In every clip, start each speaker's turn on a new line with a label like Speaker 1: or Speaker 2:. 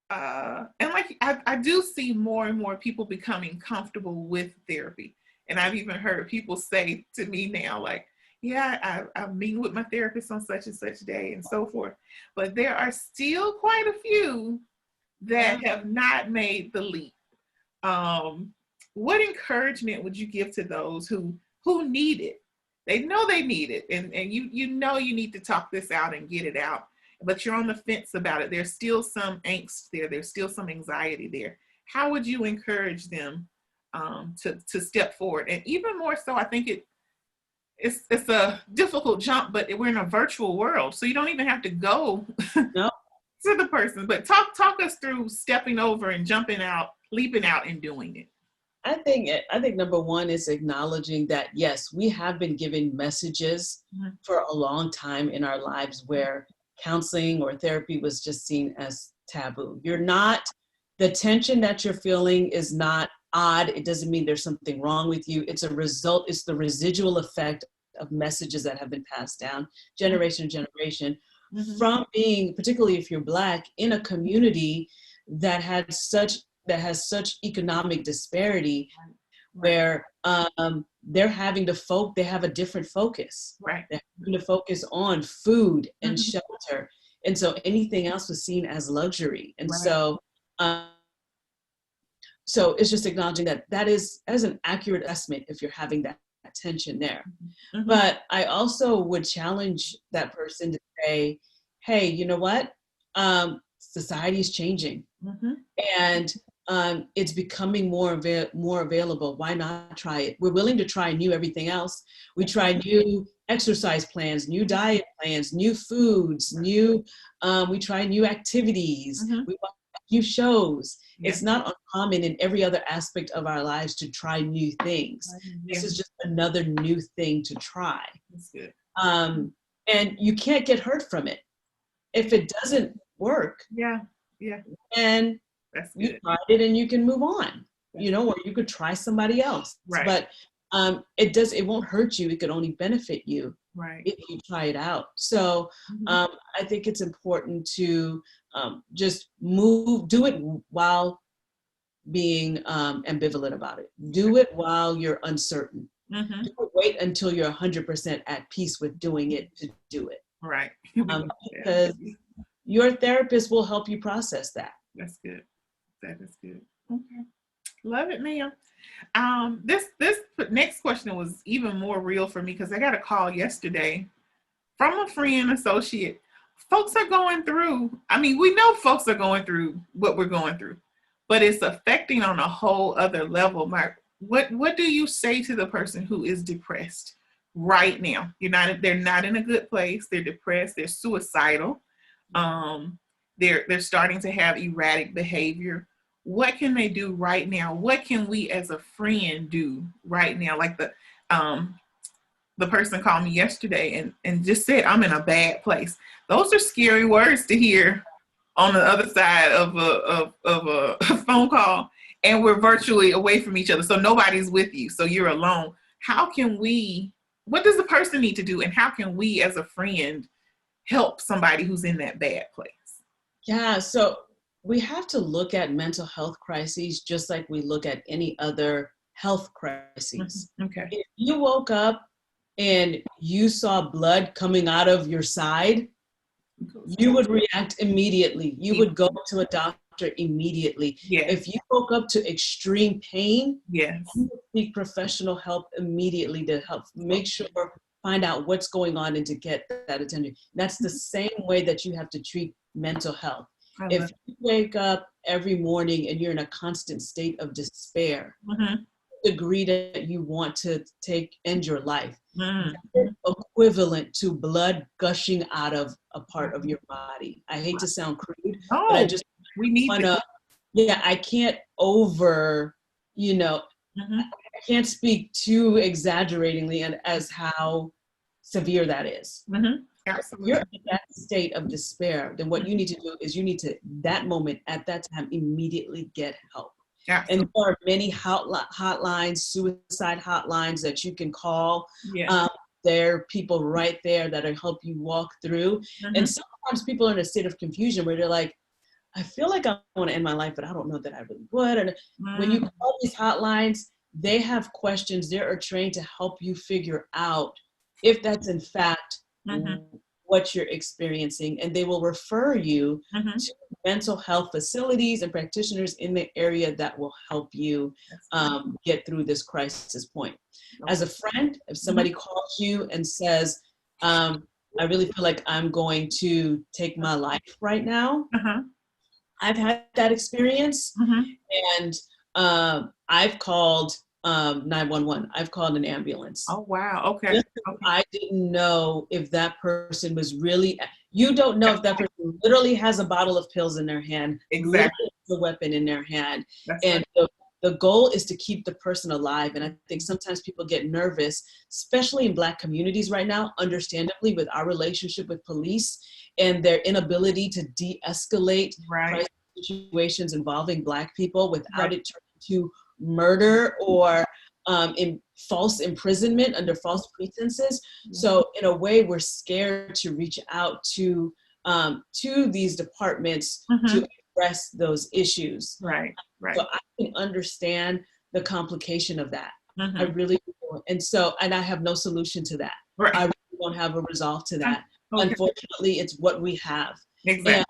Speaker 1: and like I do see more and more people becoming comfortable with therapy. And I've even heard people say to me now, like, yeah, I'm meeting with my therapist on such and such day and so forth. But there are still quite a few that have not made the leap. What encouragement would you give to those who need it? They know they need it, and you know you need to talk this out and get it out, but you're on the fence about it. There's still some angst there. There's still some anxiety there. How would you encourage them to step forward? And even more so, I think it's a difficult jump, but we're in a virtual world, so you don't even have to go
Speaker 2: No.
Speaker 1: to the person. But talk us through stepping over and jumping out, leaping out, and doing it.
Speaker 2: I think number one is acknowledging that, yes, we have been given messages for a long time in our lives where counseling or therapy was just seen as taboo. The tension that you're feeling is not odd. It doesn't mean there's something wrong with you. It's the residual effect of messages that have been passed down generation to generation from being, particularly if you're Black, in a community that has such economic disparity, where they have a different focus.
Speaker 1: Right.
Speaker 2: They're having to focus on food and shelter. And so anything else was seen as luxury. And so it's just acknowledging that is an accurate estimate if you're having that tension there. But I also would challenge that person to say, hey, you know what? Society is changing. And it's becoming more available. Why not try it? We're willing to try everything else. We try new exercise plans, new diet plans, new foods, we try new activities. We watch new shows. It's not uncommon in every other aspect of our lives to try new things. This is just another new thing to try.
Speaker 1: That's good.
Speaker 2: And you can't get hurt from it. If it doesn't work, and
Speaker 1: that's good.
Speaker 2: You tried it and you can move on, or you could try somebody else.
Speaker 1: Right.
Speaker 2: But it won't hurt you. It could only benefit you if you try it out. So I think it's important to just do it while being ambivalent about it. Do it while you're uncertain. Wait until you're 100% at peace with doing it to do it.
Speaker 1: Right.
Speaker 2: Because your therapist will help you process that.
Speaker 1: That's good. That is good. Okay. Love it, ma'am. This next question was even more real for me because I got a call yesterday from a friend associate. Folks are going through, we know folks are going through what we're going through, but it's affecting on a whole other level. Mark, what do you say to the person who is depressed right now? They're not in a good place. They're depressed. They're suicidal. They're starting to have erratic behavior. What can they do right now? What can we as a friend do right now? Like the person called me yesterday and just said, I'm in a bad place. Those are scary words to hear on the other side of a phone call, and we're virtually away from each other. So nobody's with you. So you're alone. What does the person need to do? And how can we as a friend help somebody who's in that bad place?
Speaker 2: Yeah, so we have to look at mental health crises just like we look at any other health crises.
Speaker 1: Okay.
Speaker 2: If you woke up and you saw blood coming out of your side, you would react immediately. You would go to a doctor immediately.
Speaker 1: Yes.
Speaker 2: If you woke up to extreme pain,
Speaker 1: yes,
Speaker 2: you would seek professional help immediately to help find out what's going on and to get that attention. That's the same way that you have to treat mental health. If you wake up every morning and you're in a constant state of despair, degree that you want to end your life, equivalent to blood gushing out of a part of your body. I hate to sound crude, but I just I can't I can't speak too exaggeratingly and as how severe that is.
Speaker 1: Absolutely.
Speaker 2: You're in that state of despair, then what you need to do is that moment, at that time, immediately get help.
Speaker 1: Absolutely.
Speaker 2: And there are many hotlines, suicide hotlines that you can call. There are people right there that'll help you walk through. And sometimes people are in a state of confusion where they're like, I feel like I want to end my life, but I don't know that I really would. And when you
Speaker 1: Mm,
Speaker 2: call these hotlines, they have questions. They are trained to help you figure out if that's in fact
Speaker 1: mhm,
Speaker 2: what you're experiencing. And they will refer you
Speaker 1: mhm.
Speaker 2: to mental health facilities and practitioners in the area that will help you
Speaker 1: That's good.
Speaker 2: get through this crisis point. As
Speaker 1: Okay.
Speaker 2: a friend, if
Speaker 1: Mhm.
Speaker 2: somebody calls you and says, I really feel like I'm going to take my life right now,
Speaker 1: Uh-huh.
Speaker 2: I've had that experience,
Speaker 1: Mhm.
Speaker 2: and I've called 911. I've called an ambulance.
Speaker 1: Oh, wow. Okay.
Speaker 2: Just because
Speaker 1: Okay.
Speaker 2: I didn't know if that person was really, you don't know
Speaker 1: That's
Speaker 2: if that
Speaker 1: right.
Speaker 2: person literally has a bottle of pills in their hand, literally
Speaker 1: Exactly.
Speaker 2: has a weapon in their hand.
Speaker 1: That's right.
Speaker 2: And the goal is to keep the person alive. And I think sometimes people get nervous, especially in Black communities right now, understandably, with our relationship with police and their inability to de-escalate
Speaker 1: Right.
Speaker 2: crisis situations involving Black people
Speaker 1: Right.
Speaker 2: without it turning to murder or in false imprisonment under false pretenses.
Speaker 1: Yeah.
Speaker 2: So in a way, we're scared to reach out to these departments to
Speaker 1: Mhm.
Speaker 2: address those issues.
Speaker 1: Right.
Speaker 2: So
Speaker 1: Right.
Speaker 2: I can understand the complication of that. I
Speaker 1: Mhm.
Speaker 2: really do. And I have no solution to that. I
Speaker 1: Right.
Speaker 2: really don't have a resolve to that.
Speaker 1: Okay.
Speaker 2: Unfortunately, it's what we have.
Speaker 1: Exactly.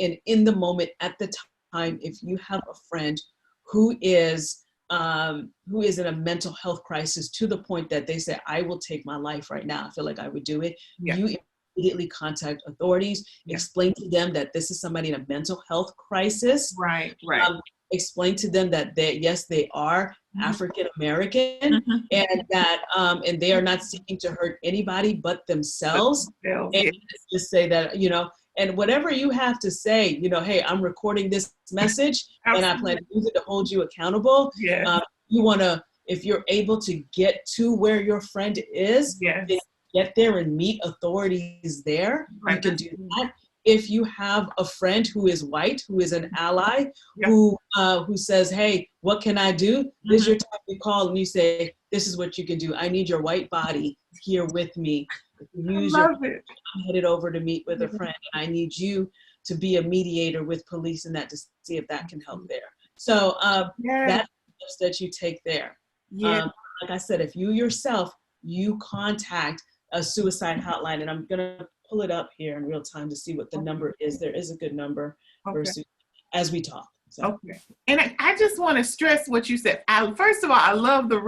Speaker 2: And in the moment, at the time, if you have a friend who is in a mental health crisis to the point that they say, I will take my life right now, I feel like I would do it,
Speaker 1: Yeah.
Speaker 2: you immediately contact authorities,
Speaker 1: Yeah.
Speaker 2: explain to them that this is somebody in a mental health crisis,
Speaker 1: Right. Right.
Speaker 2: explain to them that yes, they are
Speaker 1: Mhm.
Speaker 2: African American,
Speaker 1: Mhm.
Speaker 2: and that and they are not seeking to hurt anybody but
Speaker 1: But
Speaker 2: themselves.
Speaker 1: themselves,
Speaker 2: And
Speaker 1: yeah.
Speaker 2: just say that, and whatever you have to say, hey, I'm recording this message and I plan
Speaker 1: Absolutely.
Speaker 2: to use it to hold you accountable.
Speaker 1: Yes.
Speaker 2: You want to, if you're able to get to where your friend is, then
Speaker 1: Yes.
Speaker 2: get there and meet authorities there. You
Speaker 1: Right.
Speaker 2: can do that. If you have a friend who is white, who is an ally,
Speaker 1: Yeah.
Speaker 2: who says, "Hey, what can I do?" This is
Speaker 1: Mhm.
Speaker 2: your time to call, and you say, "This is what you can do. I need your white body here with me.
Speaker 1: I
Speaker 2: Use your
Speaker 1: love it.
Speaker 2: I'm headed over to meet with a
Speaker 1: Yeah.
Speaker 2: friend, and I need you to be a mediator with police and that to see if that can help there." So
Speaker 1: Yes.
Speaker 2: that's the steps that you take there.
Speaker 1: Yes.
Speaker 2: Um, like I said, if you yourself, you contact a suicide hotline, and I'm gonna pull it up here in real time to see what the
Speaker 1: Okay.
Speaker 2: number is. There is a good number for
Speaker 1: Okay.
Speaker 2: as we talk. So
Speaker 1: Okay. And I just want to stress what you said. First of all, I love the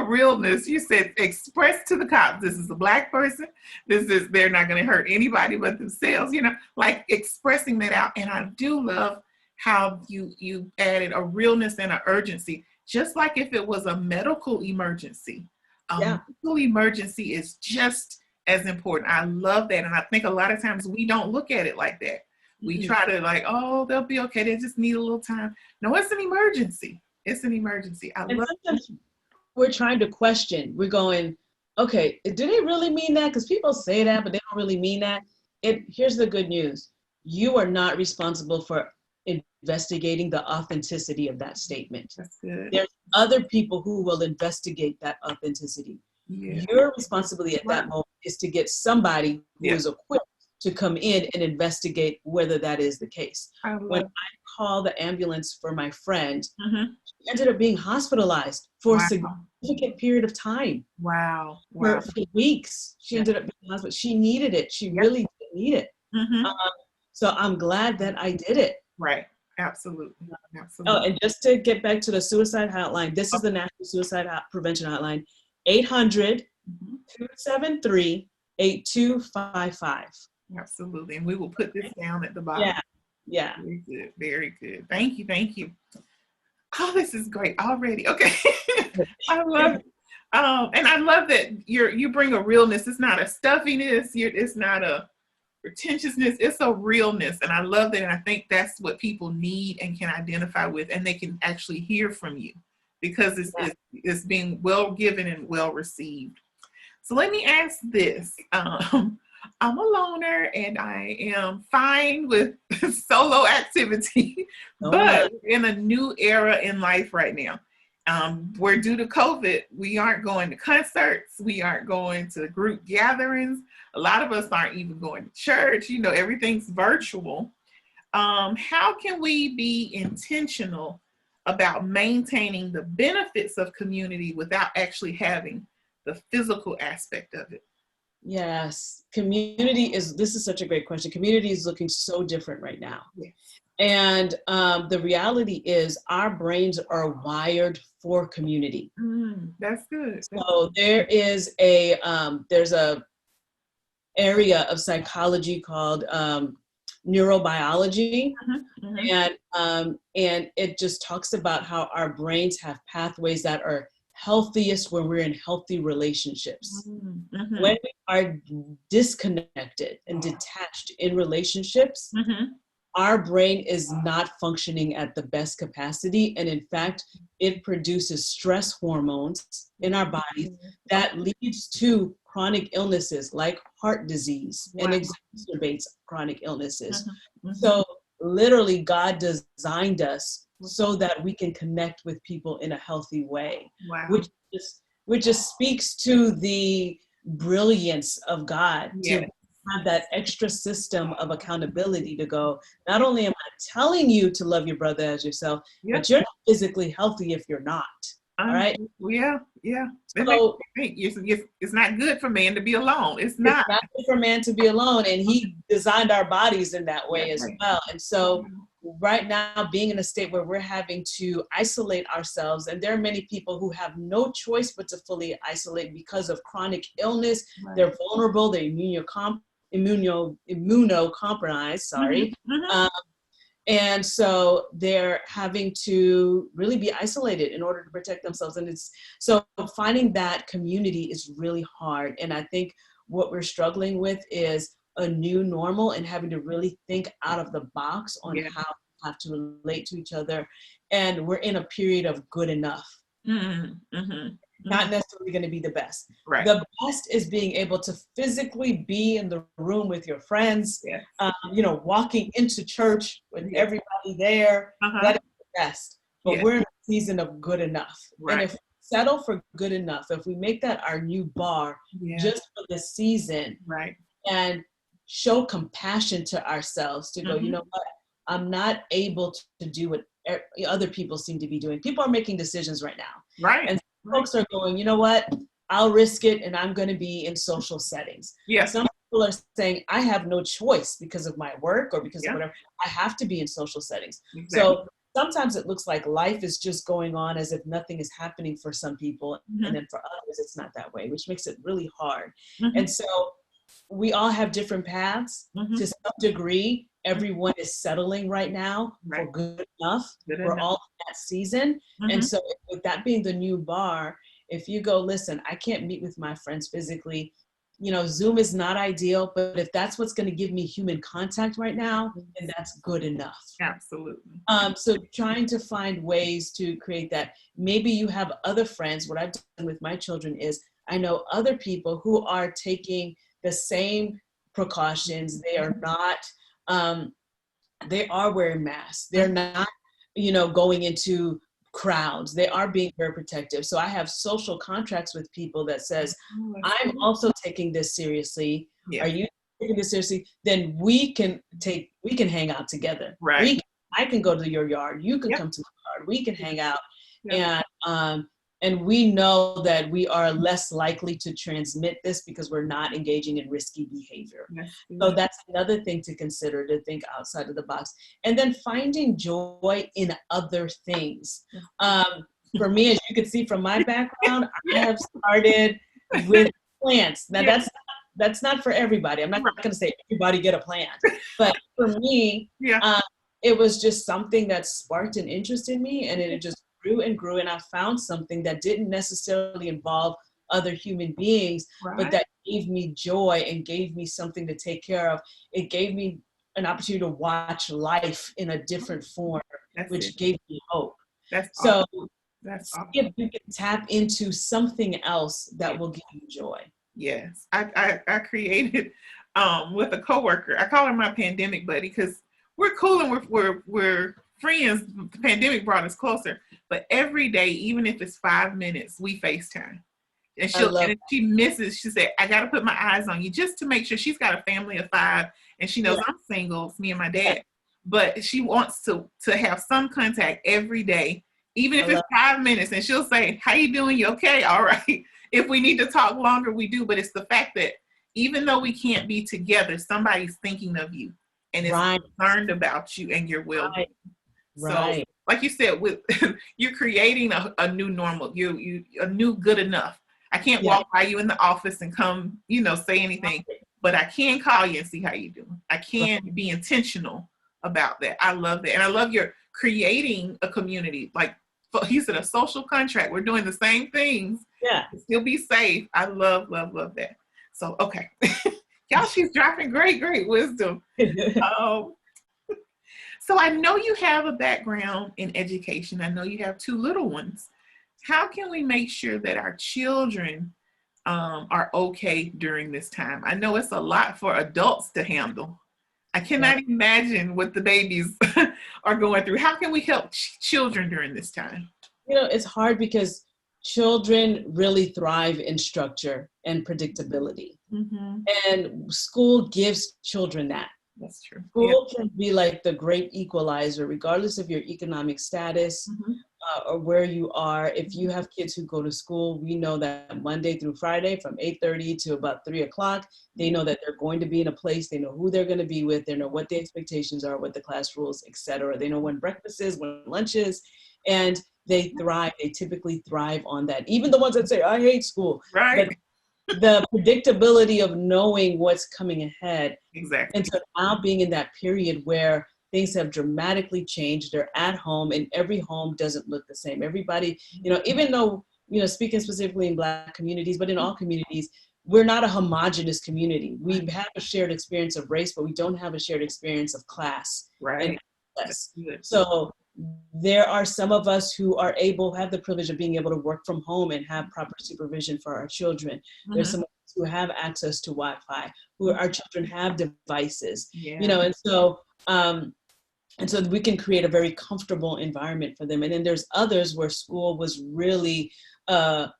Speaker 1: realness. You said express to the cops. This is a Black person. They're not going to hurt anybody but themselves, like expressing that out. And I do love how you added a realness and an urgency, just like if it was a medical emergency. A
Speaker 2: yeah,
Speaker 1: medical emergency is just as important. I love that. And I think a lot of times we don't look at it like that. We
Speaker 2: mm-mm.
Speaker 1: try to oh, they'll be okay. They just need a little time. No, it's an emergency. It's an emergency. I
Speaker 2: And
Speaker 1: love
Speaker 2: sometimes we're trying to question. We're going, okay, do they really mean that? Because people say that, but they don't really mean that. Here's the good news. You are not responsible for investigating the authenticity of that statement.
Speaker 1: that's good.
Speaker 2: There's other people who will investigate that authenticity.
Speaker 1: Yeah.
Speaker 2: Your responsibility at
Speaker 1: Right.
Speaker 2: that moment is to get somebody who
Speaker 1: Yeah.
Speaker 2: is equipped to come in and investigate whether that is the case.
Speaker 1: I
Speaker 2: When
Speaker 1: love.
Speaker 2: I called the ambulance for my friend,
Speaker 1: Mhm.
Speaker 2: she ended up being hospitalized for a
Speaker 1: Wow.
Speaker 2: significant period of time,
Speaker 1: Wow. Wow.
Speaker 2: for weeks. She
Speaker 1: Yeah.
Speaker 2: ended up being hospitalized. She needed it. She
Speaker 1: Yep.
Speaker 2: really did need it. Um,
Speaker 1: Mhm.
Speaker 2: so I'm glad that I did it.
Speaker 1: Right. Absolutely.
Speaker 2: Oh,
Speaker 1: Absolutely.
Speaker 2: and just to get back to the suicide hotline, this is the National Suicide Prevention Hotline, 800
Speaker 1: Mhm.
Speaker 2: 273 8255.
Speaker 1: Absolutely. And we will put this down at the bottom.
Speaker 2: Yeah, yeah.
Speaker 1: Very good. Very good. Thank you. Thank you. Oh, this is great already. Okay. I love it. And I love that you bring a realness. It's not a stuffiness. It's not a pretentiousness. It's a realness. And I love that. And I think that's what people need and can identify with, and they can actually hear from you because it's being well given and well received. So let me ask this. I'm a loner and I am fine with solo activity,
Speaker 2: So am I.
Speaker 1: but we're in a new era in life right now. Where due to COVID, we aren't going to concerts, we aren't going to group gatherings. A lot of us aren't even going to church. Everything's virtual. How can we be intentional about maintaining the benefits of community without actually having the physical aspect of it?
Speaker 2: Yes, this is such a great question. Community is looking so different right now.
Speaker 1: Yes.
Speaker 2: And the reality is our brains are wired for community.
Speaker 1: That's good.
Speaker 2: So there's a area of psychology called neurobiology. And it just talks about how our brains have pathways that are healthiest when we're in healthy relationships. When we are disconnected and detached in relationships, our brain is not functioning at the best capacity. And in fact, it produces stress hormones in our bodies that leads to chronic illnesses like heart disease and exacerbates chronic illnesses. So literally, God designed us so that we can connect with people in a healthy way, which just speaks to the brilliance of God to have that extra system of accountability to go, not only am I telling you to love your brother as yourself, but you're not physically healthy if you're not. All right.
Speaker 1: Yeah.
Speaker 2: So
Speaker 1: it's not good for man to be alone. It's not
Speaker 2: good for man to be alone. And he designed our bodies in that way as well. And so right now, being in a state where we're having to isolate ourselves, and there are many people who have no choice but to fully isolate because of chronic illness. They're vulnerable, they're immunocompromised, and so they're having to really be isolated in order to protect themselves. And so finding that community is really hard. And I think what we're struggling with is a new normal and having to really think out of the box on how we have to relate to each other. And we're in a period of good enough. Not necessarily going to be the best. The best is being able to physically be in the room with your friends, walking into church with everybody there. That is the best. But we're in a season of good enough. And if we settle for good enough, if we make that our new bar just for the season, and show compassion to ourselves to go, you know what, I'm not able to do what other people seem to be doing. People are making decisions right now. And folks are going, you know what, I'll risk it and I'm going to be in social settings. Some people are saying, I have no choice because of my work or because of whatever. I have to be in social settings. So sometimes it looks like life is just going on as if nothing is happening for some people. And then for others, it's not that way, which makes it really hard. And so we all have different paths. To some degree, everyone is settling right now for good enough. We're all in that season. And so with that being the new bar, if you go, listen, I can't meet with my friends physically, Zoom is not ideal, but if that's what's going to give me human contact right now, then that's good enough.
Speaker 1: Absolutely.
Speaker 2: So trying to find ways to create that. Maybe you have other friends. What I've done with my children is I know other people who are taking the same precautions. They are not, they are wearing masks. They're not, going into crowds. They are being very protective. So I have social contracts with people that says, I'm also taking this seriously. Are you taking this seriously? Then we can hang out together. I can go to your yard. You can come to my yard. We can hang out. And we know that we are less likely to transmit this because we're not engaging in risky behavior. So that's another thing to consider, to think outside of the box. And then finding joy in other things. For me, as you can see from my background, I have started with plants. Now that's not for everybody. I'm not going to say everybody get a plant. But for me, it was just something that sparked an interest in me, and it just grew and grew, and I found something that didn't necessarily involve other human beings, but that gave me joy and gave me something to take care of. It gave me an opportunity to watch life in a different form, which gave me hope. So if you can tap into something else that will give you joy.
Speaker 1: Yes, I created with a coworker. I call her my pandemic buddy because we're cool and we're friends. The pandemic brought us closer. But every day, even if it's 5 minutes, we FaceTime. And if she misses, she said, I got to put my eyes on you just to make sure. She's got a family of 5 and she knows I'm single, it's me and my dad. but she wants to have some contact every day, even
Speaker 2: I
Speaker 1: if it's
Speaker 2: love
Speaker 1: 5 minutes. And she'll say, "How you doing? You okay? All right." If we need to talk longer, we do. But it's the fact that even though we can't be together, somebody's thinking of you and is
Speaker 2: right,
Speaker 1: concerned about you and your well-being.
Speaker 2: right,
Speaker 1: So,
Speaker 2: right.
Speaker 1: like you said, with you're creating a new normal, you a new good enough. I can't
Speaker 2: Yeah.
Speaker 1: walk by you in the office and come, say anything, but I can call you and see how you doing. I can be intentional about that. I love that, and I love you're creating a community. Like he said, a social contract. We're doing the same things.
Speaker 2: Yeah.
Speaker 1: Still be safe. I love, love, love that. So, okay, y'all, she's dropping great, great wisdom. Um, so I know you have a background in education. I know you have two little ones. How can we make sure that our children are okay during this time? I know it's a lot for adults to handle. I cannot imagine what the babies are going through. How can we help children during this time?
Speaker 2: It's hard because children really thrive in structure and predictability.
Speaker 1: Mm-hmm.
Speaker 2: And school gives children that.
Speaker 1: That's true.
Speaker 2: School can be like the great equalizer, regardless of your economic status or where you are. If you have kids who go to school, we know that Monday through Friday from 8:30 to about 3 o'clock, they know that they're going to be in a place, they know who they're going to be with, they know what the expectations are, what the class rules, etc. They know when breakfast is, when lunch is, and they thrive. They typically thrive on that. Even the ones that say, I hate school.
Speaker 1: Right.
Speaker 2: But the predictability of knowing what's coming ahead.
Speaker 1: Exactly.
Speaker 2: And so now being in that period where things have dramatically changed, they're at home and every home doesn't look the same. Everybody, even though, speaking specifically in Black communities, but in all communities, we're not a homogenous community. We have a shared experience of race, but we don't have a shared experience of class.
Speaker 1: Right.
Speaker 2: So there are some of us who have the privilege of being able to work from home and have proper supervision for our children. There's some of us who have access to Wi-Fi, who our children have devices, and so we can create a very comfortable environment for them. And then there's others where school was really a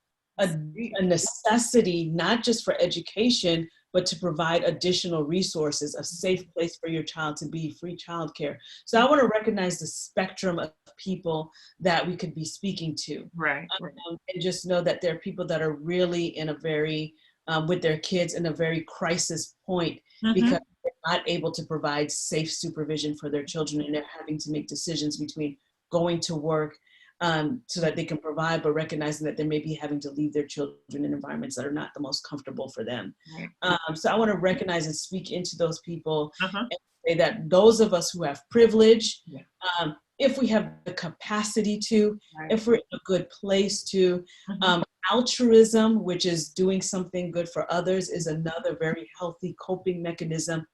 Speaker 2: necessity, not just for education, but to provide additional resources, a safe place for your child to be, free childcare. So I want to recognize the spectrum of people that we could be speaking to.
Speaker 1: Right.
Speaker 2: And just know that there are people that are really in a very, with their kids in a very crisis point because they're not able to provide safe supervision for their children, and they're having to make decisions between going to work so that they can provide, but recognizing that they may be having to leave their children in environments that are not the most comfortable for them.
Speaker 1: Right.
Speaker 2: So I want to recognize and speak into those people and say that those of us who have privilege, if we have the capacity to, if we're in a good place to, altruism, which is doing something good for others, is another very healthy coping mechanism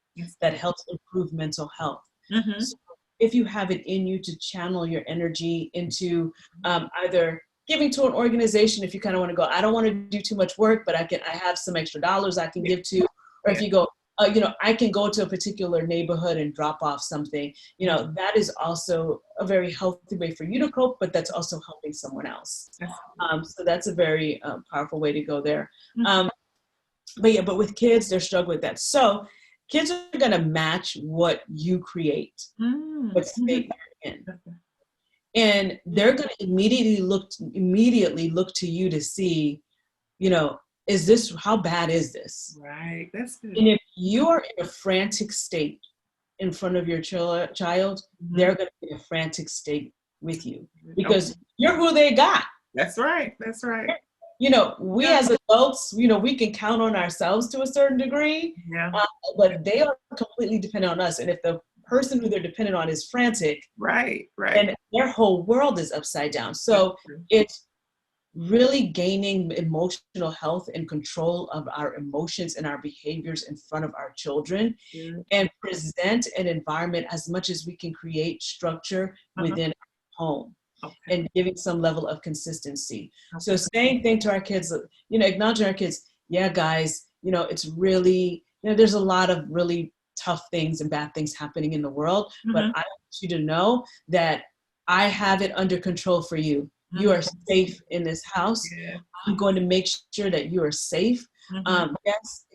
Speaker 2: that helps improve mental health. So if you have it in you to channel your energy into either giving to an organization, if you kind of want to go, I don't want to do too much work, but I have some extra dollars I can give to, or if you go, I can go to a particular neighborhood and drop off something, that is also a very healthy way for you to cope, but that's also helping someone else. So that's a very powerful way to go there. But with kids, they're struggling with that. So kids are going to match what you create, what state you're in. And they're going to immediately look to you to see, how bad is this?
Speaker 1: Right. That's good.
Speaker 2: And if you are in a frantic state in front of your child, they're going to be in a frantic state with you because you're who they got.
Speaker 1: That's right. That's right.
Speaker 2: We as adults, we can count on ourselves to a certain degree, but they are completely dependent on us. And if the person who they're dependent on is frantic, and their whole world is upside down. So it's really gaining emotional health and control of our emotions and our behaviors in front of our children and present an environment as much as we can create structure within our home. And giving some level of consistency. So same thing to our kids, acknowledging our kids, guys, it's really, there's a lot of really tough things and bad things happening in the world, but I want you to know that I have it under control for you. You are safe in this house. I'm going to make sure that you are safe. Yes,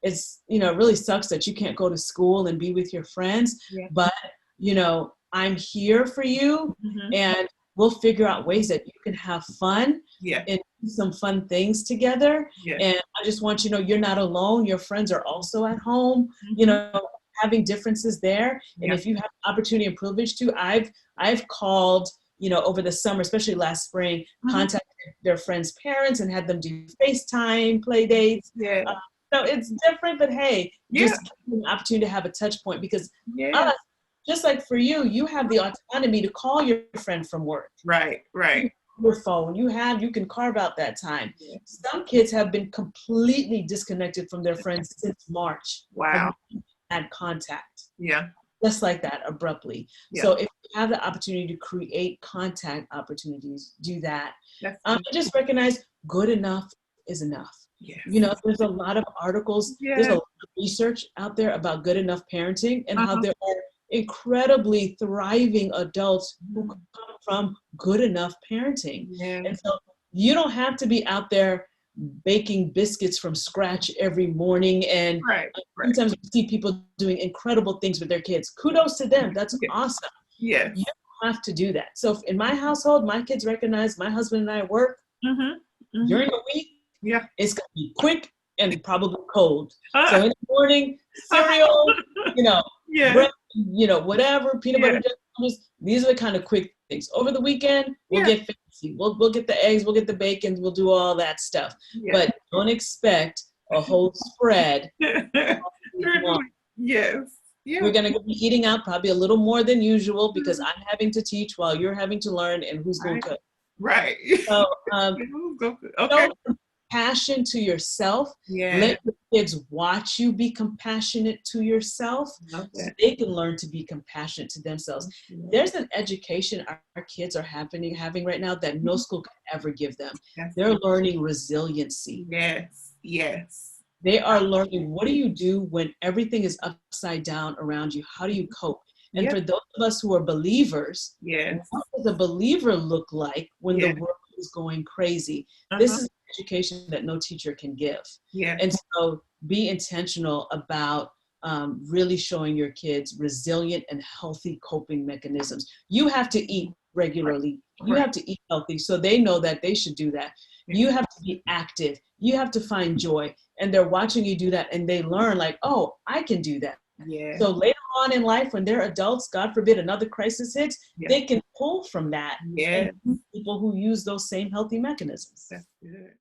Speaker 2: it's, it really sucks that you can't go to school and be with your friends, but you know, I'm here for you,
Speaker 1: Mhm.
Speaker 2: and we'll figure out ways that you can have fun
Speaker 1: Yeah.
Speaker 2: and do some fun things together.
Speaker 1: Yeah.
Speaker 2: And I just want you to know you're not alone. Your friends are also at home, you
Speaker 1: Mhm.
Speaker 2: know, having differences there. And
Speaker 1: Yeah.
Speaker 2: if you have opportunity and privilege to, I've called, you know, over the summer, especially last spring,
Speaker 1: Mhm.
Speaker 2: contacted their friends' parents and had them do FaceTime play dates.
Speaker 1: Yeah.
Speaker 2: So it's different, but hey,
Speaker 1: Yeah.
Speaker 2: just give them an opportunity to have a touch point, because
Speaker 1: Yeah.
Speaker 2: us, just like for you, you have the autonomy to call your friend from work.
Speaker 1: Right.
Speaker 2: You
Speaker 1: Right.
Speaker 2: have your phone, you can carve out that time.
Speaker 1: Yeah.
Speaker 2: Some kids have been completely disconnected from their friends since March, have
Speaker 1: Wow.
Speaker 2: not had contact,
Speaker 1: Yeah.
Speaker 2: just like that, abruptly.
Speaker 1: Yeah.
Speaker 2: So if you have the opportunity to create contact opportunities, do that.
Speaker 1: That's
Speaker 2: And just recognize good enough is enough. You
Speaker 1: yes.
Speaker 2: know, there's a lot of articles, there's a
Speaker 1: Yeah.
Speaker 2: lot of research out there about good enough parenting, and how
Speaker 1: Uh-huh.
Speaker 2: there are incredibly thriving adults who
Speaker 1: Mhm.
Speaker 2: come from good enough parenting.
Speaker 1: Yeah.
Speaker 2: And so you don't have to be out there baking biscuits from scratch every morning. And
Speaker 1: Right. Right.
Speaker 2: sometimes we see people doing incredible things with their kids. Kudos to them. That's
Speaker 1: Yeah.
Speaker 2: awesome. You
Speaker 1: Yes.
Speaker 2: don't have to do that. So in my household, my kids recognize my husband and I work
Speaker 1: Mhm. Mhm.
Speaker 2: during the week.
Speaker 1: Yeah.
Speaker 2: It's going to be quick and probably cold. So
Speaker 1: Uh,
Speaker 2: in the morning,
Speaker 1: uh-huh.
Speaker 2: cereal, you know,
Speaker 1: Yes.
Speaker 2: bread, you know, whatever, peanut
Speaker 1: Yeah.
Speaker 2: butter, jelly, these are the kind of quick things. Over the weekend, we'll
Speaker 1: Yeah.
Speaker 2: get fancy. We'll get the eggs, we'll get the bacon, we'll do all that stuff.
Speaker 1: Yeah.
Speaker 2: But don't expect a whole spread all week long.
Speaker 1: Certainly. Yes.
Speaker 2: We're
Speaker 1: Yeah.
Speaker 2: going to be eating out probably a little more than usual, because
Speaker 1: Mhm.
Speaker 2: I'm having to teach while you're having to learn, and who's going
Speaker 1: Right.
Speaker 2: to cook.
Speaker 1: Right.
Speaker 2: So
Speaker 1: Okay.
Speaker 2: show compassion to yourself.
Speaker 1: Yeah.
Speaker 2: Let your kids watch you be compassionate to yourself,
Speaker 1: Love
Speaker 2: so
Speaker 1: that.
Speaker 2: they can learn to be compassionate to themselves.
Speaker 1: Yeah.
Speaker 2: There's an education our kids are having right now that no school can ever give them.
Speaker 1: That's
Speaker 2: They're
Speaker 1: good.
Speaker 2: learning resiliency.
Speaker 1: Yes. Yes.
Speaker 2: They are learning, what do you do when everything is upside down around you? How do you cope? And
Speaker 1: Yep.
Speaker 2: for those of us who are believers,
Speaker 1: Yes.
Speaker 2: what does a believer look like when the
Speaker 1: Yeah.
Speaker 2: world is going crazy? This
Speaker 1: Uh-huh.
Speaker 2: is education that no teacher can give.
Speaker 1: Yeah.
Speaker 2: And so be intentional about really showing your kids resilient and healthy coping mechanisms. You have to eat
Speaker 1: Right.
Speaker 2: regularly. You
Speaker 1: Right.
Speaker 2: have to eat healthy, so they know that they should do that.
Speaker 1: Yeah.
Speaker 2: You have to be active. You have to find joy. And they're watching you do that, and they learn, like, oh, I can do that.
Speaker 1: Yeah.
Speaker 2: So later on in life, when they're adults, God forbid another crisis hits,
Speaker 1: Yeah.
Speaker 2: they can pull from that
Speaker 1: Yeah.
Speaker 2: and be people who use those same healthy mechanisms.
Speaker 1: That's good.